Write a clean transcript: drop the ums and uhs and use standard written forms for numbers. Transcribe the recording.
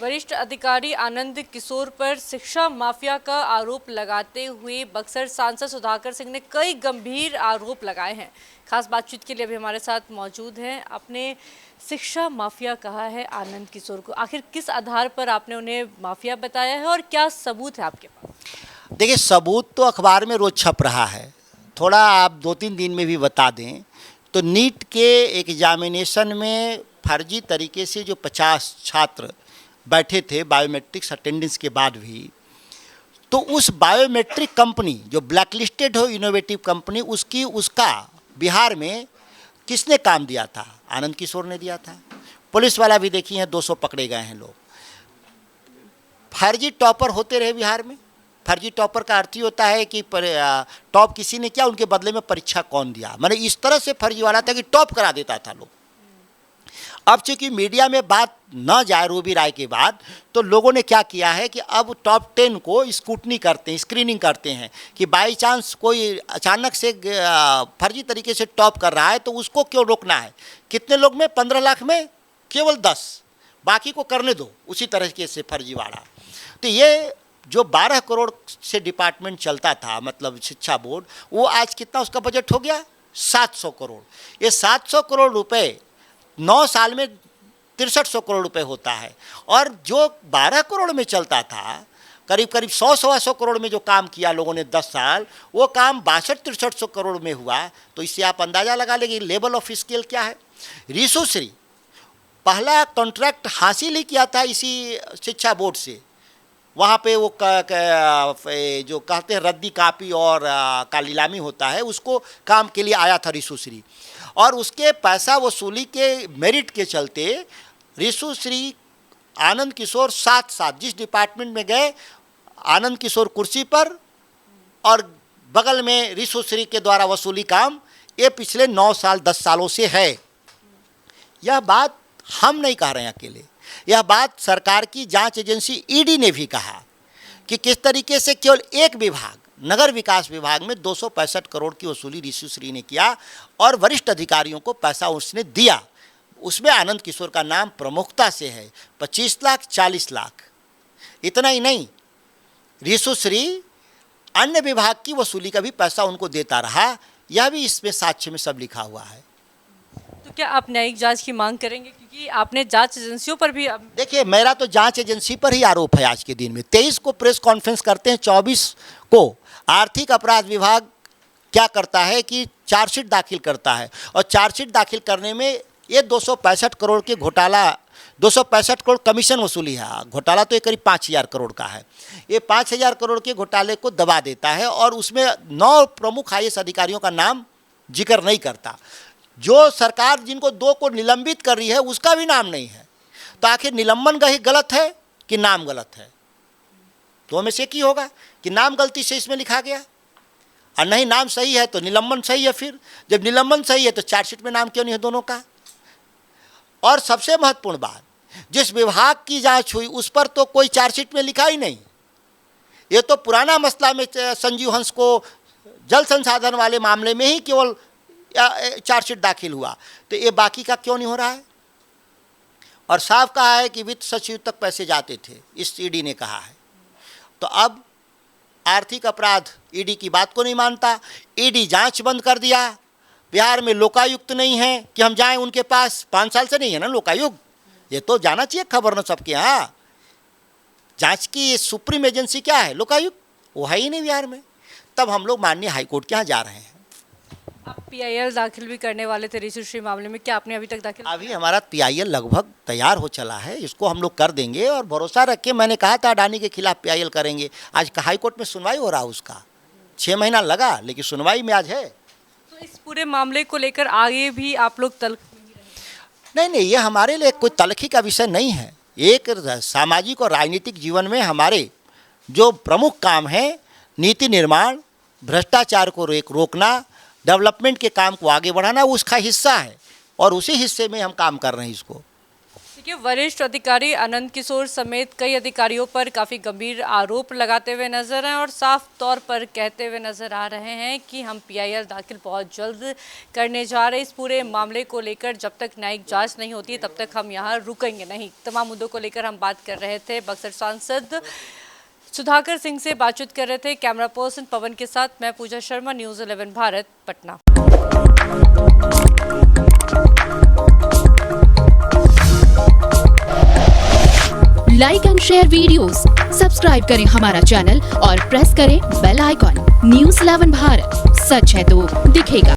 वरिष्ठ अधिकारी आनंद किशोर पर शिक्षा माफिया का आरोप लगाते हुए बक्सर सांसद सुधाकर सिंह ने कई गंभीर आरोप लगाए हैं। खास बातचीत के लिए अभी हमारे साथ मौजूद हैं। आपने शिक्षा माफिया कहा है आनंद किशोर को, आखिर किस आधार पर आपने उन्हें माफिया बताया है और क्या सबूत है आपके पास? देखिए, सबूत तो अखबार में रोज छप रहा है। थोड़ा आप 2-3 दिन में भी बता दें तो नीट के एग्जामिनेशन में फर्जी तरीके से जो 50 छात्र बैठे थे बायोमेट्रिक्स अटेंडेंस के बाद भी, तो उस बायोमेट्रिक कंपनी जो ब्लैकलिस्टेड हो इनोवेटिव कंपनी, उसका बिहार में किसने काम दिया था? आनंद किशोर ने दिया था। पुलिस वाला भी देखी है, 200 पकड़े गए हैं लोग। फर्जी टॉपर होते रहे बिहार में। फर्जी टॉपर का अर्थ ही होता है कि टॉप किसी ने किया, उनके बदले में परीक्षा कौन दिया। मैंने इस तरह से फर्जी वाला था कि टॉप करा देता था लोग। अब चूंकि मीडिया में बात न जाए रूबी राय के बाद, तो लोगों ने क्या किया है कि अब टॉप 10 को स्क्रूटनी करते हैं, स्क्रीनिंग करते हैं कि बाई चांस कोई अचानक से फर्जी तरीके से टॉप कर रहा है तो उसको क्यों रोकना है। कितने लोग में? 15 लाख में केवल 10, बाकी को करने दो उसी तरीके से फर्जीवाड़ा। तो ये जो 12 करोड़ से डिपार्टमेंट चलता था, मतलब शिक्षा बोर्ड, वो आज कितना उसका बजट हो गया? 700 करोड़। ये 700 करोड़ रुपए 9 साल में 6300 करोड़ रुपए होता है। और जो 12 करोड़ में चलता था, करीब करीब 100-125 करोड़ में जो काम किया लोगों ने 10 साल, वो काम 62-6300 करोड़ में हुआ। तो इससे आप अंदाज़ा लगा लेंगे लेवल ऑफ स्केल क्या है। रिशुश्री पहला कॉन्ट्रैक्ट हासिल ही किया था इसी शिक्षा बोर्ड से। वहाँ पे वो जो कहते हैं रद्दी कापी और का नीलामी होता है, उसको काम के लिए आया था रिशुश्री। और उसके पैसा वसूली के मेरिट के चलते रिशुश्री आनंद किशोर साथ साथ जिस डिपार्टमेंट में गए, आनंद किशोर कुर्सी पर और बगल में रिशुश्री के द्वारा वसूली काम, ये पिछले 9 साल 10 सालों से है। यह बात हम नहीं कह रहे हैं अकेले, यह बात सरकार की जांच एजेंसी ईडी ने भी कहा कि किस तरीके से केवल एक विभाग, नगर विकास विभाग में 265 करोड़ की वसूली रिशुश्री ने किया और वरिष्ठ अधिकारियों को पैसा उसने दिया। उसमें आनंद किशोर का नाम प्रमुखता से है। 25 लाख, 40 लाख। इतना ही नहीं, रिशुश्री अन्य विभाग की वसूली का भी पैसा उनको देता रहा। यह भी इसमें साक्ष्य में सब लिखा हुआ है। तो क्या आप न्यायिक जांच की मांग करेंगे, क्योंकि आपने जांच एजेंसियों पर भी देखिए, मेरा तो जांच एजेंसी पर ही आरोप है आज के दिन में। 23 को प्रेस कॉन्फ्रेंस करते हैं, 24 को आर्थिक अपराध विभाग क्या करता है कि चार्जशीट दाखिल करता है। और चार्जशीट दाखिल करने में ये 265 करोड़ के घोटाला, 265 करोड़ कमीशन वसूली है। घोटाला तो ये करीब 5000 करोड़ का है। ये 5000 करोड़ के घोटाले को दबा देता है और उसमें 9 प्रमुख IAS अधिकारियों का नाम जिक्र नहीं करता। जो सरकार जिनको 2 को निलंबित कर रही है उसका भी नाम नहीं है। तो आखिर निलंबन गलत है कि नाम गलत है? तो में से एक ही होगा कि नाम गलती से इसमें लिखा गया, और नहीं नाम सही है तो निलंबन सही है। फिर जब निलंबन सही है तो चार्जशीट में नाम क्यों नहीं है दोनों का? और सबसे महत्वपूर्ण बात, जिस विभाग की जांच हुई उस पर तो कोई चार्जशीट में लिखा ही नहीं। ये तो पुराना मसला में संजीव हंस को जल संसाधन वाले मामले में ही केवल चार्जशीट दाखिल हुआ, तो ये बाकी का क्यों नहीं हो रहा है? और साफ कहा है कि वित्त सचिव तक पैसे जाते थे, इस ईडी ने कहा है। तो अब आर्थिक अपराध ईडी की बात को नहीं मानता, ईडी जांच बंद कर दिया। बिहार में लोकायुक्त नहीं है कि हम जाएं उनके पास। 5 साल से नहीं है ना लोकायुक्त, ये तो जाना चाहिए खबर न सबके यहाँ। जांच की सुप्रीम एजेंसी क्या है? लोकायुक्त, वो है ही नहीं बिहार में। तब हम लोग माननीय हाईकोर्ट के यहाँ जा रहे हैं। आप PIL दाखिल भी करने वाले थे रिशुश्री मामले में, क्या आपने अभी तक दाखिल? अभी हमारा PIL लगभग तैयार हो चला है, इसको हम लोग कर देंगे। और भरोसा रख के मैंने कहा था अडानी के खिलाफ PIL करेंगे। आज हाईकोर्ट में सुनवाई हो रहा है उसका, 6 महीना लगा लेकिन सुनवाई में आज है। तो इस पूरे मामले को लेकर आगे भी आप लोग तल्ख नहीं, ये हमारे लिए कोई तल्खी का विषय नहीं है। एक सामाजिक और राजनीतिक जीवन में हमारे जो प्रमुख काम है, नीति निर्माण, भ्रष्टाचार को रोकना, डेवलपमेंट के काम को आगे बढ़ाना, उसका हिस्सा है और उसी हिस्से में हम काम कर रहे हैं इसको। देखिए, वरिष्ठ अधिकारी आनंद किशोर समेत कई अधिकारियों पर काफ़ी गंभीर आरोप लगाते हुए नजर हैं और साफ तौर पर कहते हुए नजर आ रहे हैं कि हम पीआईएल दाखिल बहुत जल्द करने जा रहे हैं। इस पूरे मामले को लेकर जब तक न्यायिक जांच नहीं होती तब तक हम यहाँ रुकेंगे नहीं। तमाम मुद्दों को लेकर हम बात कर रहे थे। बक्सर सांसद सुधाकर सिंह से बातचीत कर रहे थे। कैमरा पर्सन पवन के साथ मैं Pooja Sharma, news 11 Bharat, Patna. Like and share videos, subscribe करें हमारा चैनल और प्रेस करें बेल आइकॉन। न्यूज़ 11 भारत, सच है तो दिखेगा।